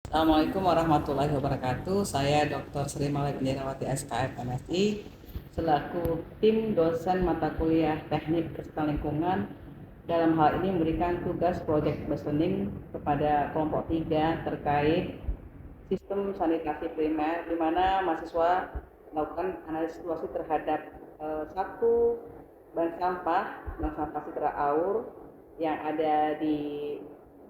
Assalamualaikum warahmatullahi wabarakatuh. Saya Dr. Sri Malek Indrawati SKF MSI selaku tim dosen mata kuliah Teknik Kesehatan Lingkungan dalam hal ini memberikan tugas project listening kepada kelompok 3 terkait sistem sanitasi primer di mana mahasiswa melakukan analisis situasi terhadap satu bank sampah Citra Aur yang ada di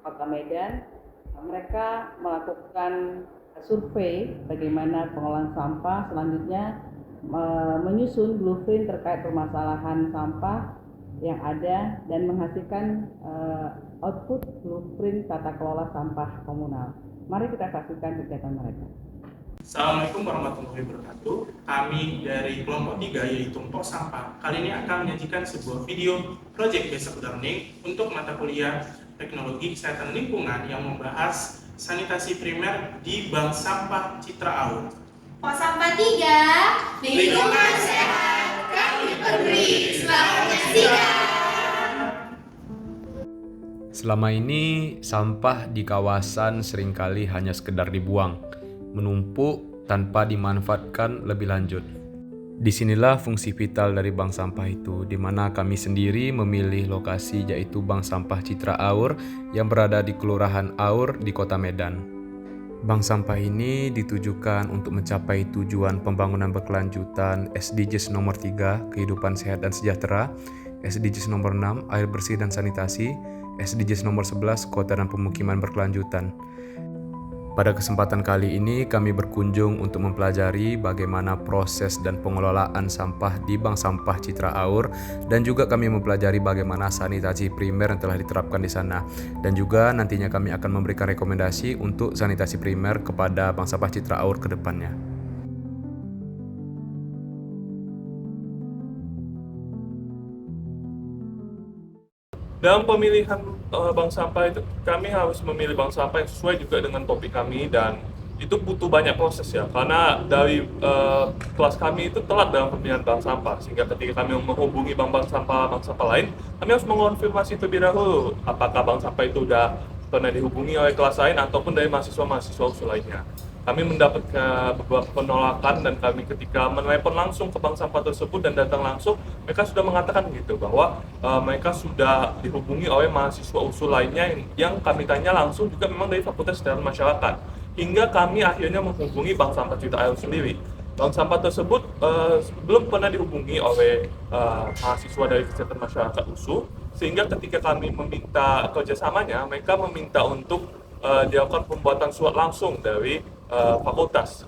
Kota Medan. Mereka melakukan survei bagaimana pengolahan sampah, selanjutnya menyusun blueprint terkait permasalahan sampah yang ada dan menghasilkan output blueprint tata kelola sampah komunal. Mari kita saksikan kegiatan mereka. Assalamualaikum warahmatullahi wabarakatuh. Kami dari kelompok 3 yaitu Empok Sampah kali ini akan menyajikan sebuah video Project Based Learning untuk mata kuliah Teknologi Kesehatan Lingkungan yang membahas sanitasi primer di Bank Sampah Citra Aur. Empok Sampah 3, lingkungan sehat, kami peduli. Selamat menyaksikan. Selama ini, sampah di kawasan seringkali hanya sekedar dibuang, menumpuk tanpa dimanfaatkan lebih lanjut. Disinilah fungsi vital dari bank sampah itu, di mana kami sendiri memilih lokasi yaitu Bank Sampah Citra Aur yang berada di Kelurahan Aur di Kota Medan. Bank sampah ini ditujukan untuk mencapai tujuan pembangunan berkelanjutan SDGs nomor 3, kehidupan sehat dan sejahtera, SDGs nomor 6, air bersih dan sanitasi, SDGs nomor 11, kota dan pemukiman berkelanjutan. Pada kesempatan kali ini kami berkunjung untuk mempelajari bagaimana proses dan pengelolaan sampah di Bank Sampah Citra Aur, dan juga kami mempelajari bagaimana sanitasi primer yang telah diterapkan di sana, dan juga nantinya kami akan memberikan rekomendasi untuk sanitasi primer kepada Bank Sampah Citra Aur ke depannya. Dalam pemilihan bank sampah itu, kami harus memilih bank sampah yang sesuai juga dengan topik kami, dan itu butuh banyak proses ya, karena dari kelas kami itu telat dalam pemilihan bank sampah, sehingga ketika kami menghubungi bank sampah lain, kami harus mengonfirmasi terlebih dahulu apakah bank sampah itu sudah pernah dihubungi oleh kelas lain ataupun dari mahasiswa usul lainnya. Kami mendapatkan beberapa penolakan, dan kami ketika menelepon langsung ke bank sampah tersebut dan datang langsung, mereka sudah mengatakan gitu bahwa mereka sudah dihubungi oleh mahasiswa usul lainnya yang kami tanya langsung juga memang dari Fakultas Kesehatan Masyarakat. Hingga kami akhirnya menghubungi Bank Sampah Citra Aur sendiri. Bank sampah tersebut belum pernah dihubungi oleh mahasiswa dari Kesehatan Masyarakat USU, sehingga ketika kami meminta kerjasamanya, mereka meminta untuk dilakukan pembuatan surat langsung dari fakultas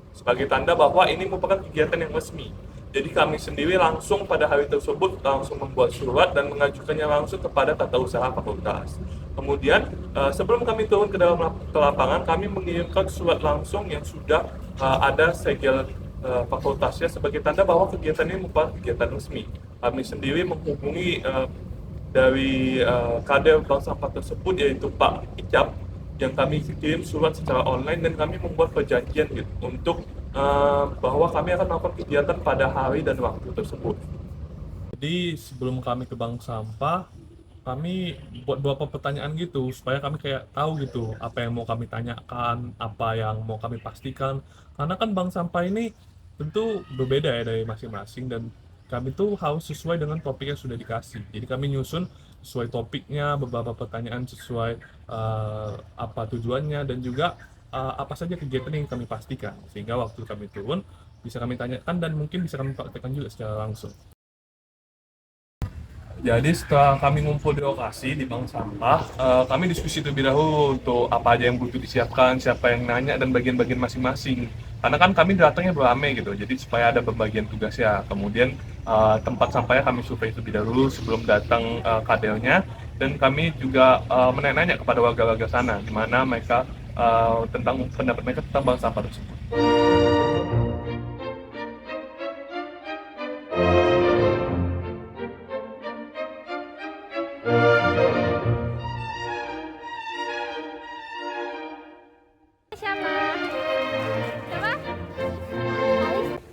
sebagai tanda bahwa ini merupakan kegiatan yang resmi. Jadi kami sendiri langsung pada hari tersebut langsung membuat surat dan mengajukannya langsung kepada tata usaha fakultas. Kemudian sebelum kami turun ke dalam ke lapangan, kami mengirimkan surat langsung yang sudah ada segel fakultasnya sebagai tanda bahwa kegiatan ini merupakan kegiatan resmi. Kami sendiri menghubungi dari kader bank sampah tersebut, yaitu Pak Icap, yang kami kirim surat secara online, dan kami membuat perjanjian gitu, untuk bahwa kami akan melakukan kegiatan pada hari dan waktu tersebut. Jadi sebelum kami ke bank sampah, kami buat beberapa pertanyaan gitu supaya kami kayak tahu gitu apa yang mau kami tanyakan, apa yang mau kami pastikan. Karena kan bank sampah ini tentu berbeda ya dari masing-masing, dan kami tuh harus sesuai dengan topik yang sudah dikasih. Jadi kami nyusun sesuai topiknya, beberapa pertanyaan sesuai apa tujuannya, dan juga apa saja kegiatan yang kami pastikan, sehingga waktu kami turun bisa kami tanyakan dan mungkin bisa kami praktekkan juga secara langsung. Jadi setelah kami ngumpul di lokasi di bank sampah, kami diskusi terlebih dahulu untuk apa aja yang butuh disiapkan, siapa yang nanya, dan bagian-bagian masing-masing. Karena kan kami datangnya beramai gitu, jadi supaya ada pembagian tugas ya. Kemudian tempat sampahnya kami survei terlebih dahulu sebelum datang kadernya, dan kami juga menanya kepada warga-warga sana, di mana mereka tentang pendapat mereka tentang bank sampah tersebut.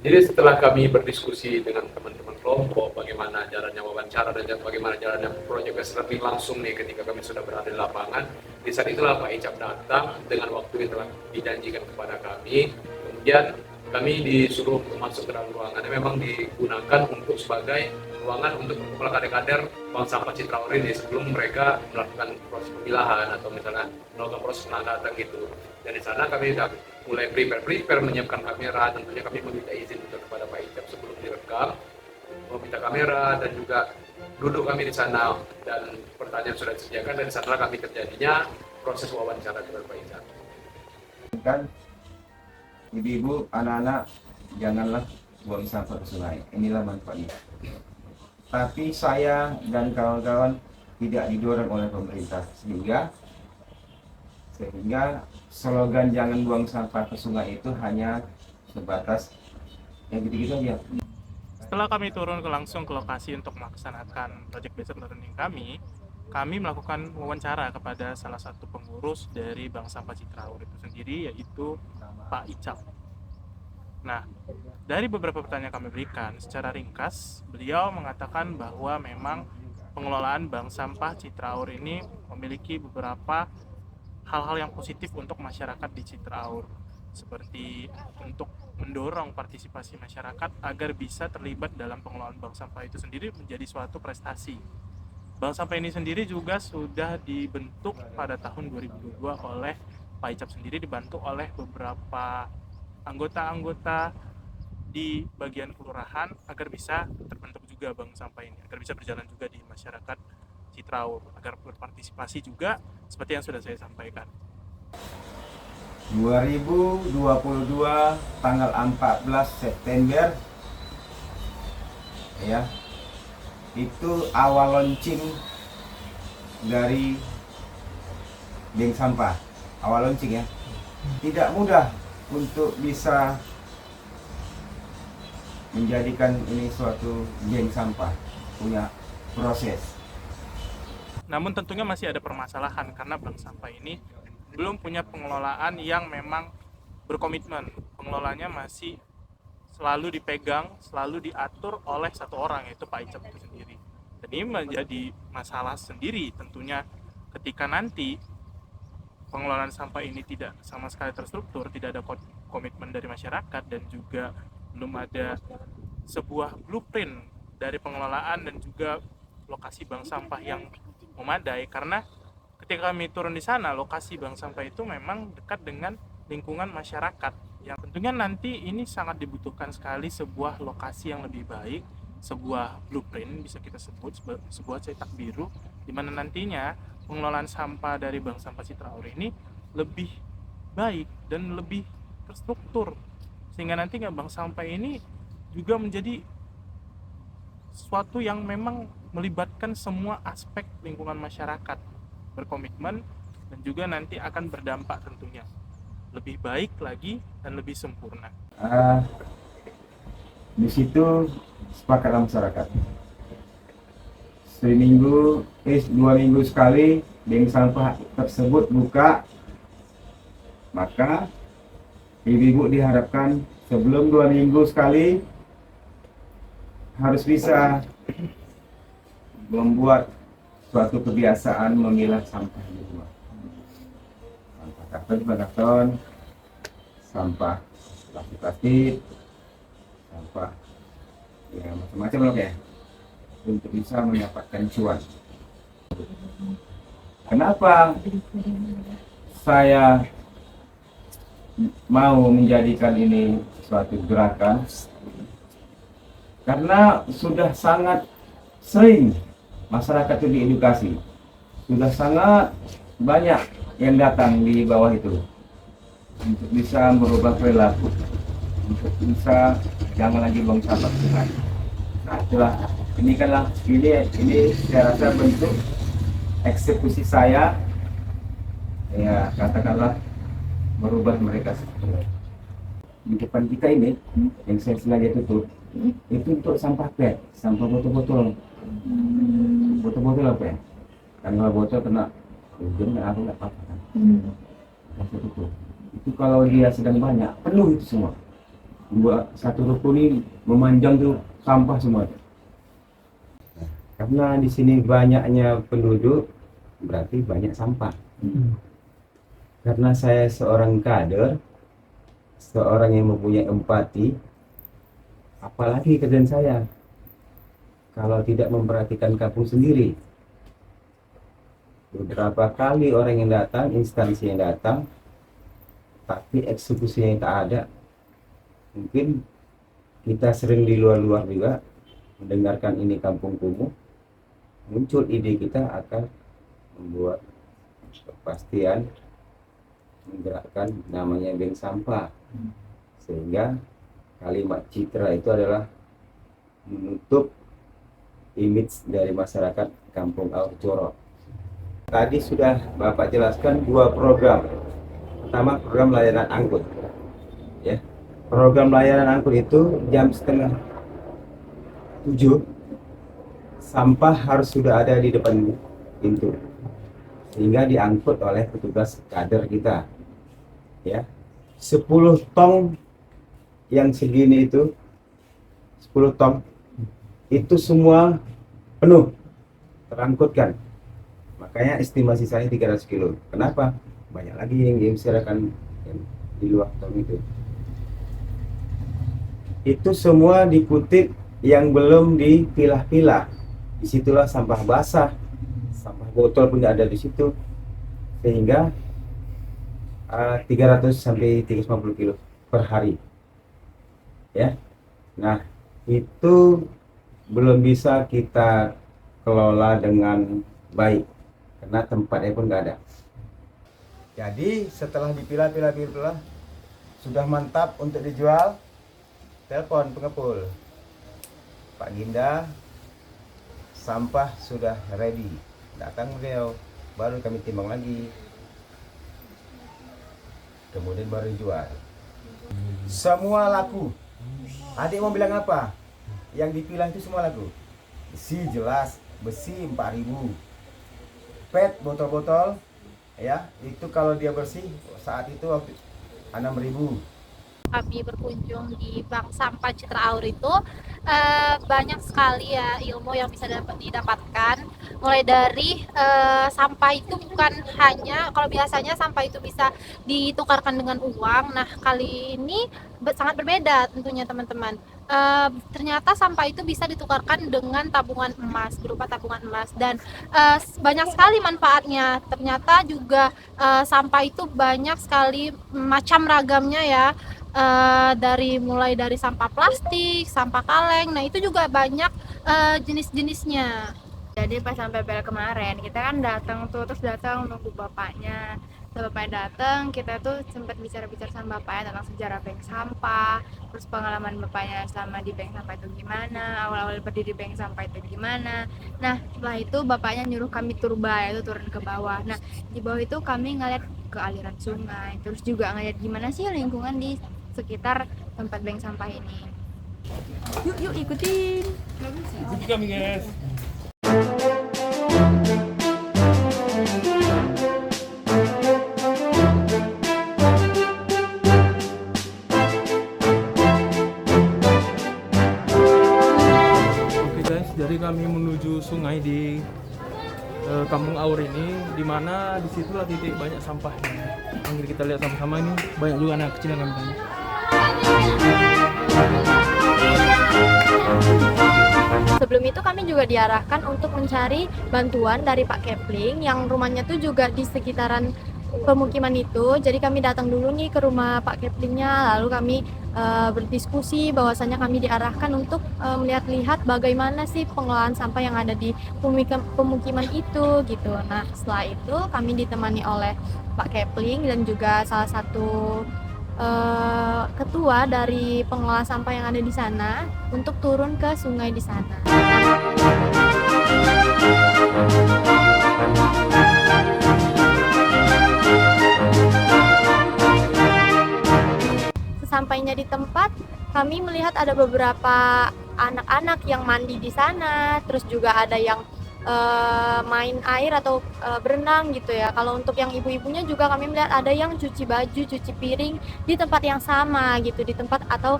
Jadi setelah kami berdiskusi dengan teman-teman kelompok, bagaimana bagaimana jalannya wawancara dan bagaimana jalannya proyek learning langsung nih ketika kami sudah berada di lapangan. Di saat itulah Pak Icap datang dengan waktu yang telah dijanjikan kepada kami. Kemudian kami disuruh masuk ke dalam ruangan yang memang digunakan untuk sebagai ruangan untuk mengumpulkan kader-kader Bank Sampah Citraur ini sebelum mereka melakukan proses pemilahan atau misalnya melakukan proses pengangkatan gitu. Dan di sana kami sudah mulai prepare menyiapkan kamera. Tentunya kami meminta izin juga kepada Pak Icap sebelum direkam, meminta kamera dan juga duduk kami di sana dan pertanyaan sudah disediakan dan di sana kami terjadinya proses wawancara dengan Pak Icap. Kan ibu-ibu, anak-anak, janganlah buang sampah ke sungai. Inilah manfaatnya. Tapi saya dan kawan-kawan tidak didorong oleh pemerintah sehingga slogan jangan buang sampah ke sungai itu hanya sebatas yang gitu-gitu aja. Setelah kami turun langsung ke lokasi untuk melaksanakan project based learning kami melakukan wawancara kepada salah satu pengurus dari Bank Sampah Citraur itu sendiri, yaitu Pak Icap. Nah, dari beberapa pertanyaan kami berikan, secara ringkas, beliau mengatakan bahwa memang pengelolaan Bank Sampah Citraur ini memiliki beberapa hal-hal yang positif untuk masyarakat di Citraur, seperti untuk mendorong partisipasi masyarakat agar bisa terlibat dalam pengelolaan bank sampah itu sendiri menjadi suatu prestasi. Bank sampah ini sendiri juga sudah dibentuk pada tahun 2022 oleh Pak Icap sendiri, dibantu oleh beberapa anggota-anggota di bagian kelurahan agar bisa terbentuk juga bank sampah ini, agar bisa berjalan juga di masyarakat Citraur, agar berpartisipasi juga seperti yang sudah saya sampaikan. 2022 tanggal 14 September ya, itu awal launching dari bank sampah. Awal launching ya, tidak mudah untuk bisa menjadikan ini suatu bank sampah, punya proses. Namun tentunya masih ada permasalahan karena bank sampah ini belum punya pengelolaan yang memang berkomitmen. Pengelolanya masih selalu dipegang, selalu diatur oleh satu orang, yaitu Pak Icap itu sendiri. Dan ini menjadi masalah sendiri tentunya ketika nanti pengelolaan sampah ini tidak sama sekali terstruktur, tidak ada komitmen dari masyarakat, dan juga belum ada sebuah blueprint dari pengelolaan dan juga lokasi bank sampah yang memadai. Karena ketika kami turun di sana, lokasi bank sampah itu memang dekat dengan lingkungan masyarakat. Yang tentunya nanti ini sangat dibutuhkan sekali sebuah lokasi yang lebih baik, sebuah blueprint bisa kita sebut, sebuah cetak biru, di mana nantinya pengelolaan sampah dari Bank Sampah Citraur ini lebih baik dan lebih terstruktur, sehingga nantinya bank sampah ini juga menjadi sesuatu yang memang melibatkan semua aspek lingkungan masyarakat, berkomitmen, dan juga nanti akan berdampak tentunya lebih baik lagi dan lebih sempurna. Di situ sepakatlah masyarakat. 2 minggu sekali bank sampah tersebut buka, maka ibu-ibu diharapkan sebelum 2 minggu sekali harus bisa membuat suatu kebiasaan memilah sampah di rumah. Sampah karton, sampah plastik, sampah ya macam-macam loh ya, untuk bisa mendapatkan cuan. Kenapa saya mau menjadikan ini suatu gerakan? Karena sudah sangat sering masyarakat itu diedukasi, sudah sangat banyak yang datang di bawah itu untuk bisa merubah perilaku, untuk bisa jangan lagi buang sampah ke sungai. Nah itulah, ini saya rasa bentuk eksekusi saya, ya katakanlah merubah mereka. Di depan kita ini yang saya sengaja tutup itu untuk sampah PET, sampah botol-botol apa ya? Kan kalau botol kena ujung, aku nggak apa-apa kan. Itu kalau dia sedang banyak, penuh itu semua. Buat satu ruko ini memanjang tuh sampah semua. Karena di sini banyaknya penduduk, berarti banyak sampah. Karena saya seorang kader, seorang yang mempunyai empati, apalagi kerjaan saya kalau tidak memperhatikan kampung sendiri. Beberapa kali orang yang datang, instansi yang datang, tapi eksekusinya yang tak ada. Mungkin kita sering di luar-luar juga mendengarkan ini kampung kumuh, muncul ide kita akan membuat kepastian menggerakkan namanya bank sampah, sehingga kalimat citra itu adalah menutup image dari masyarakat Kampung Aur Jorok. Tadi sudah Bapak jelaskan 2 program. Pertama, program layanan angkut. Ya. Program layanan angkut itu jam setengah 7 sampah harus sudah ada di depan pintu, sehingga diangkut oleh petugas kader kita. Ya. 10 tong yang segini itu, 10 tong itu semua penuh terangkutkan. Makanya estimasi saya 300 kilo. Kenapa? Banyak lagi yang diusirkan di luar tong itu. Itu semua dikutip yang belum dipilah-pilah. Disitulah sampah basah, sampah botol pun ada di situ, sehingga 300 sampai 350 kilo per hari. Ya, nah itu belum bisa kita kelola dengan baik karena tempatnya pun nggak ada. Jadi setelah dipilah sudah mantap untuk dijual, telepon pengepul, Pak Ginda, sampah sudah ready. Datang beliau, baru kami timbang lagi, kemudian baru dijual. Semua laku. Adik mau bilang apa? Yang dipilah itu semua laku. Besi jelas, besi 4.000. PET botol-botol, ya itu kalau dia bersih saat itu 6.000. Kami berkunjung di Bank Sampah Citra Aur itu banyak sekali ya ilmu yang bisa didapatkan, mulai dari sampah itu bukan hanya, kalau biasanya sampah itu bisa ditukarkan dengan uang. Nah kali ini sangat berbeda tentunya teman-teman. Ternyata sampah itu bisa ditukarkan dengan tabungan emas, berupa tabungan emas, dan banyak sekali manfaatnya. Ternyata juga sampah itu banyak sekali macam ragamnya ya. Mulai dari sampah plastik, sampah kaleng, nah itu juga banyak jenis-jenisnya. Jadi pas sampai bel kemarin kita kan datang tuh, terus datang nunggu bapaknya. Setelah bapaknya datang, kita tuh sempat bicara-bicara sama bapaknya tentang sejarah bank sampah, terus pengalaman bapaknya selama di bank sampah itu gimana, awal-awal berdiri bank sampah itu gimana. Nah setelah itu bapaknya nyuruh kami turba, itu turun ke bawah. Nah di bawah itu kami ngeliat ke aliran sungai, terus juga ngeliat gimana sih lingkungan di sekitar tempat bank sampah ini. Yuk ikutin. Ikuti kami guys. Oke guys, jadi kami menuju sungai di Kampung Aur ini, dimana disitulah titik banyak sampahnya. Mari kita lihat sama-sama, ini banyak juga anak kecil yang kami tanya. Sebelum itu kami juga diarahkan untuk mencari bantuan dari Pak Kepling yang rumahnya tuh juga di sekitaran pemukiman itu. Jadi kami datang dulu nih ke rumah Pak Keplingnya, lalu kami berdiskusi bahwasanya kami diarahkan untuk melihat-lihat bagaimana sih pengelolaan sampah yang ada di pemukiman itu gitu. Nah setelah itu kami ditemani oleh Pak Kepling dan juga salah satu ketua dari pengelola sampah yang ada di sana untuk turun ke sungai di sana. Sesampainya di tempat, kami melihat ada beberapa anak-anak yang mandi di sana, terus juga ada yang main air atau berenang gitu ya. Kalau untuk yang ibu-ibunya juga kami melihat ada yang cuci baju, cuci piring di tempat yang sama gitu, di tempat atau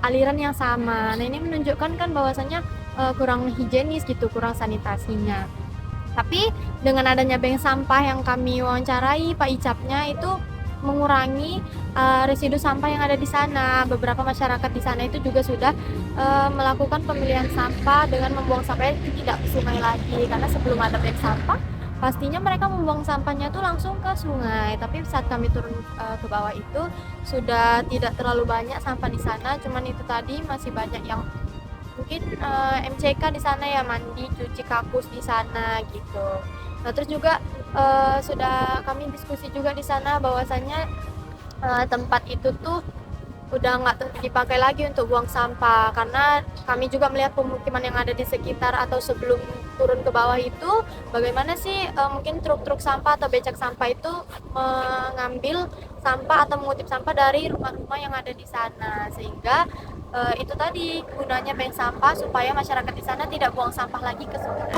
aliran yang sama. Nah ini menunjukkan kan bahwasanya kurang higienis gitu, kurang sanitasinya. Tapi dengan adanya bank sampah yang kami wawancarai, Pak Icapnya itu mengurangi residu sampah yang ada di sana. Beberapa masyarakat di sana itu juga sudah melakukan pemilihan sampah dengan membuang sampahnya tidak ke sungai lagi, karena sebelum ada bank sampah pastinya mereka membuang sampahnya itu langsung ke sungai. Tapi saat kami turun ke bawah itu sudah tidak terlalu banyak sampah di sana, cuman itu tadi masih banyak yang mungkin MCK di sana ya, mandi, cuci kakus di sana gitu. Nah terus juga sudah kami diskusi juga di sana bahwasannya tempat itu tuh udah nggak dipakai lagi untuk buang sampah, karena kami juga melihat pemukiman yang ada di sekitar atau sebelum turun ke bawah itu bagaimana sih mungkin truk-truk sampah atau becak sampah itu mengambil sampah atau mengutip sampah dari rumah-rumah yang ada di sana, sehingga itu tadi gunanya bank sampah supaya masyarakat di sana tidak buang sampah lagi ke sungai.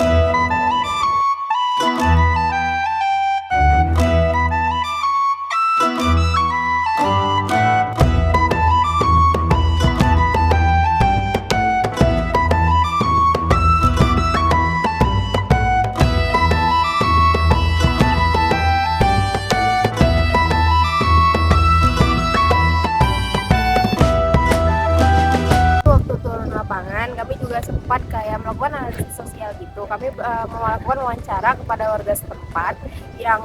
Waktu turun lapangan, kami juga sempat kayak melakukan analisis sosial gitu. Kami melakukan wawancara kepada warga setempat yang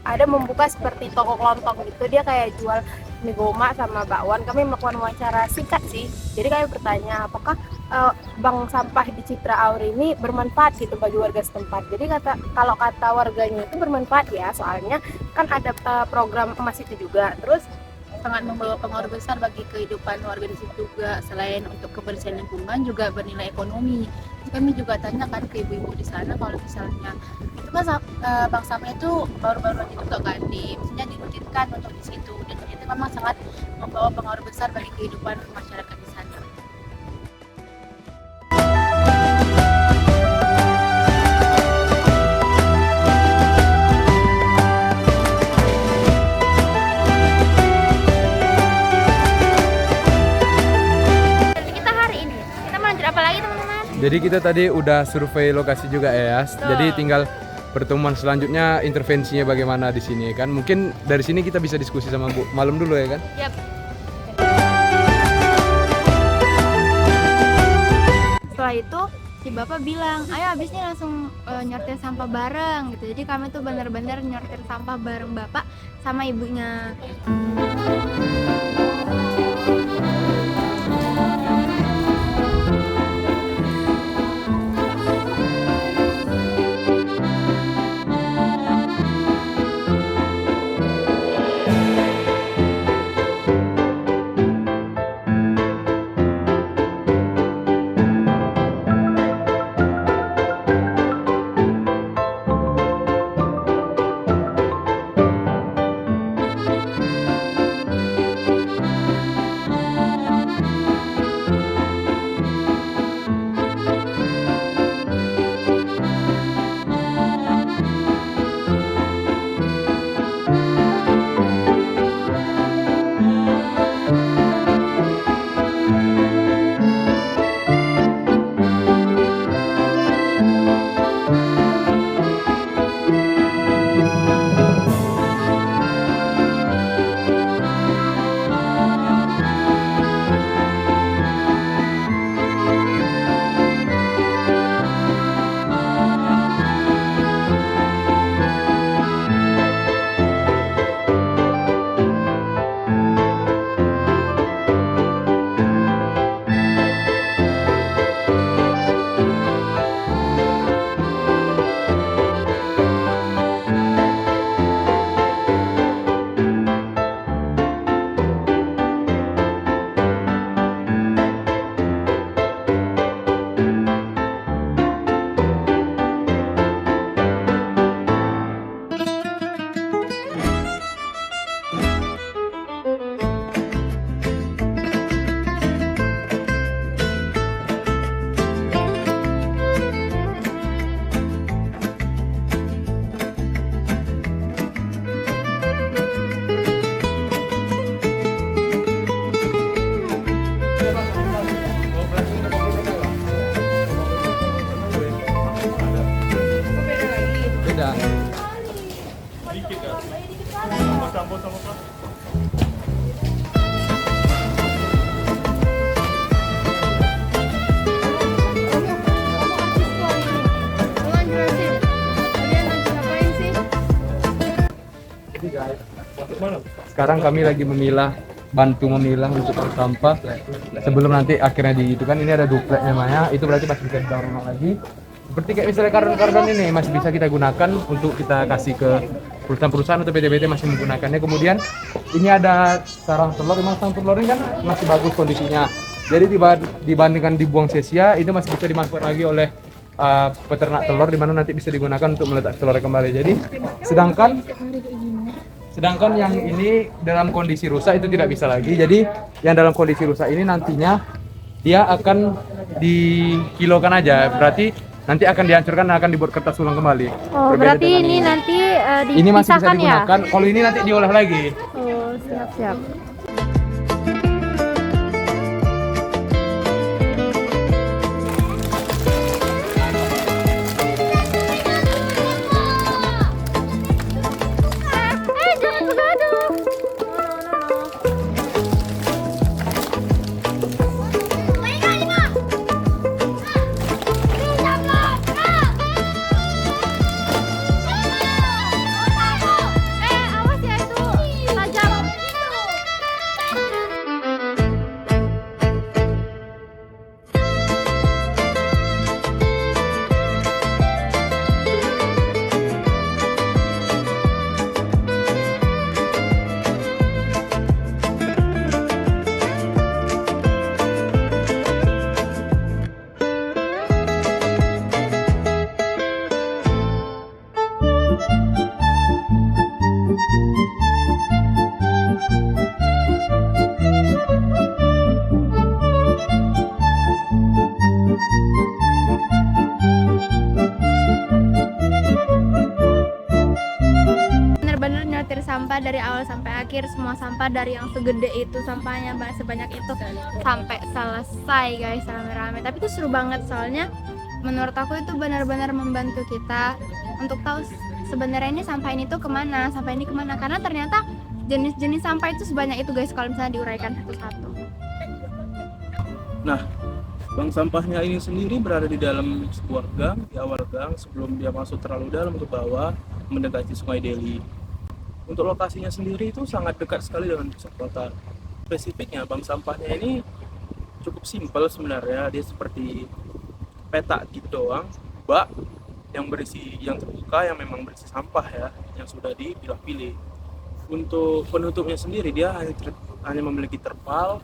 ada membuka seperti toko kelontong gitu. Dia kayak jual mie goma sama bakwan. Kami melakukan wawancara singkat sih. Jadi kami bertanya apakah bank sampah di Citra Aur ini bermanfaat gitu bagi warga setempat. Jadi kalau kata warganya itu bermanfaat ya, soalnya kan ada program emas itu juga. Terus sangat membawa pengaruh besar bagi kehidupan warga di situ juga. Selain untuk kebersihan lingkungan juga bernilai ekonomi. Kami juga tanyakan ke ibu-ibu di sana kalau misalnya itu kan bank sampah itu baru-baru aja juga kan maksudnya dirutinkan untuk di situ, dan itu memang sangat membawa pengaruh besar bagi kehidupan masyarakat di sana. Kita hari ini, kita melanjut apa lagi teman-teman? Jadi kita tadi udah survei lokasi juga ya. Jadi tinggal pertemuan selanjutnya intervensinya bagaimana di sini kan. Mungkin dari sini kita bisa diskusi sama Bu malam dulu ya kan. Yap. Setelah itu si bapak bilang, ayo abis ini langsung nyortir sampah bareng gitu. Jadi kami tuh bener-bener nyortir sampah bareng bapak sama ibunya. sekarang kami lagi bantu memilah untuk tong sampah sebelum nanti akhirnya itu kan ini ada duplex namanya, itu berarti masih bisa didaur ulang lagi. Seperti kayak misalnya kardon-kardon ini masih bisa kita gunakan untuk kita kasih ke perusahaan-perusahaan atau PT-PT masih menggunakannya. Kemudian ini ada sarang telur, memang sarang telur ini kan masih bagus kondisinya. Jadi dibandingkan dibuang sia-sia, itu masih bisa dimanfaatkan lagi oleh peternak telur, di mana nanti bisa digunakan untuk meletak telur kembali. Jadi sedangkan yang ini dalam kondisi rusak itu tidak bisa lagi. Jadi yang dalam kondisi rusak ini nantinya dia akan dikilokan aja. Berarti nanti akan dihancurkan dan akan dibuat kertas ulang kembali. Oh, berarti ini nanti ini masih bisa dipisahkan ya? digunakan. Kalau ini nanti diolah lagi. Oh, siap-siap. Jangan begadang. Awas ya, itu tajam. Bener-bener nyortir sampah dari awal sampai akhir, semua sampah dari yang segede itu sampahnya sebanyak itu sampai selesai guys, rame-rame. Tapi itu seru banget soalnya menurut aku itu benar-benar membantu kita untuk tahu sebenarnya ini sampah ini tuh kemana, sampah ini kemana, karena ternyata jenis-jenis sampah itu sebanyak itu guys kalau misalnya diuraikan satu-satu. Nah, bank sampahnya ini sendiri berada di dalam sebuah gang, di awal gang sebelum dia masuk terlalu dalam ke bawah mendekati Sungai Deli. Untuk lokasinya sendiri itu sangat dekat sekali dengan pusat kota. Spesifiknya bank sampahnya ini cukup simpel sebenarnya, dia seperti petak gitu doang, bak yang terbuka yang memang berisi sampah ya, yang sudah dipilah-pilih. Untuk penutupnya sendiri dia hanya memiliki terpal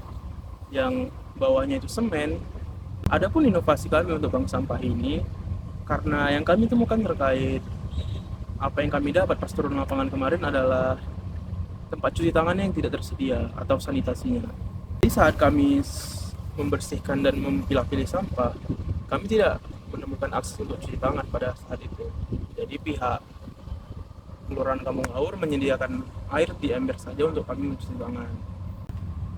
yang bawahnya itu semen. Adapun inovasi kami untuk bank sampah ini, karena yang kami temukan terkait apa yang kami dapat pas turun lapangan kemarin adalah tempat cuci tangan yang tidak tersedia atau sanitasinya. Jadi saat kami membersihkan dan memilah-pilih sampah, kami tidak menemukan akses untuk cuci tangan pada saat itu. Jadi pihak Kelurahan Kampung Aur menyediakan air di ember saja untuk kami mencuci tangan.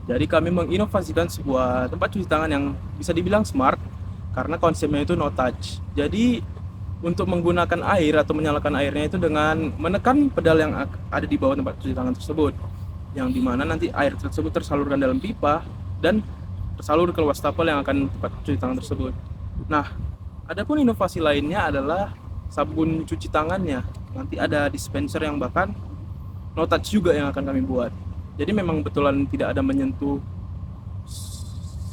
Jadi kami menginovasikan sebuah tempat cuci tangan yang bisa dibilang smart karena konsepnya itu no touch. Jadi untuk menggunakan air atau menyalakan airnya itu dengan menekan pedal yang ada di bawah tempat cuci tangan tersebut, yang dimana nanti air tersebut tersalurkan dalam pipa dan tersalur ke wastafel yang akan tempat cuci tangan tersebut. Nah, adapun inovasi lainnya adalah sabun cuci tangannya. Nanti ada dispenser yang bahkan no touch juga yang akan kami buat. Jadi memang betulan tidak ada menyentuh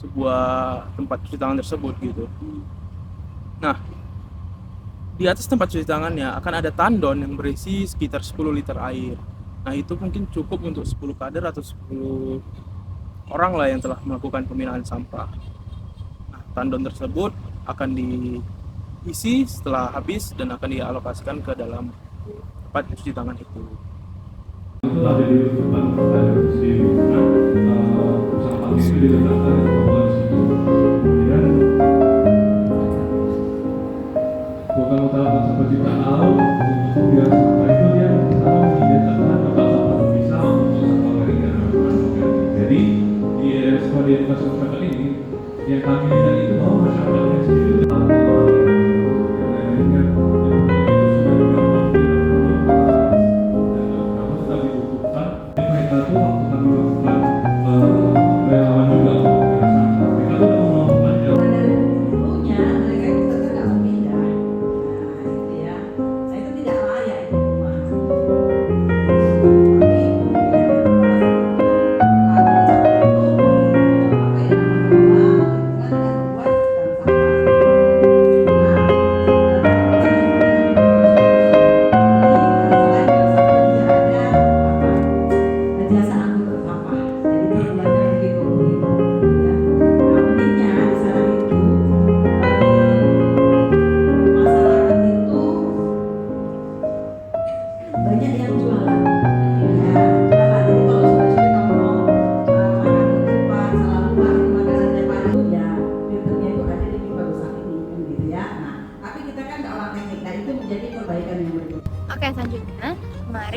sebuah tempat cuci tangan tersebut gitu. Nah, di atas tempat cuci tangannya akan ada tandon yang berisi sekitar 10 liter air. Nah, itu mungkin cukup untuk 10 kader atau 10 orang lah yang telah melakukan pemilahan sampah. Nah, tandon tersebut akan diisi setelah habis dan akan dialokasikan ke dalam tempat cuci tangan itu. Itu ada di tempat sampah itu diletakkan di bawah situ. Kemudian bukan utara sampah cuci laut, biar sampah itu dia sama menyediakan tempat sampah bisa untuk sampah kering dan organik. Jadi di sekolah edukasi masyarakat ini yang kami lihat itu bahwa masyarakatnya sendiri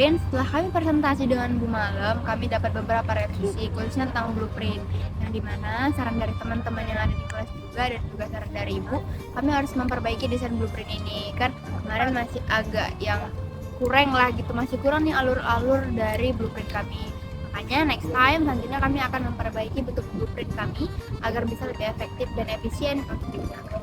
blueprint. Setelah kami presentasi dengan Bu Malam, kami dapat beberapa revisi khususnya tentang blueprint, yang dimana saran dari teman-teman yang ada di kelas juga dan juga saran dari Ibu, kami harus memperbaiki desain blueprint ini. Kan kemarin masih agak yang kurang lah gitu, masih kurang nih alur-alur dari blueprint kami. Makanya next time nantinya kami akan memperbaiki bentuk blueprint kami agar bisa lebih efektif dan efisien untuk digunakan.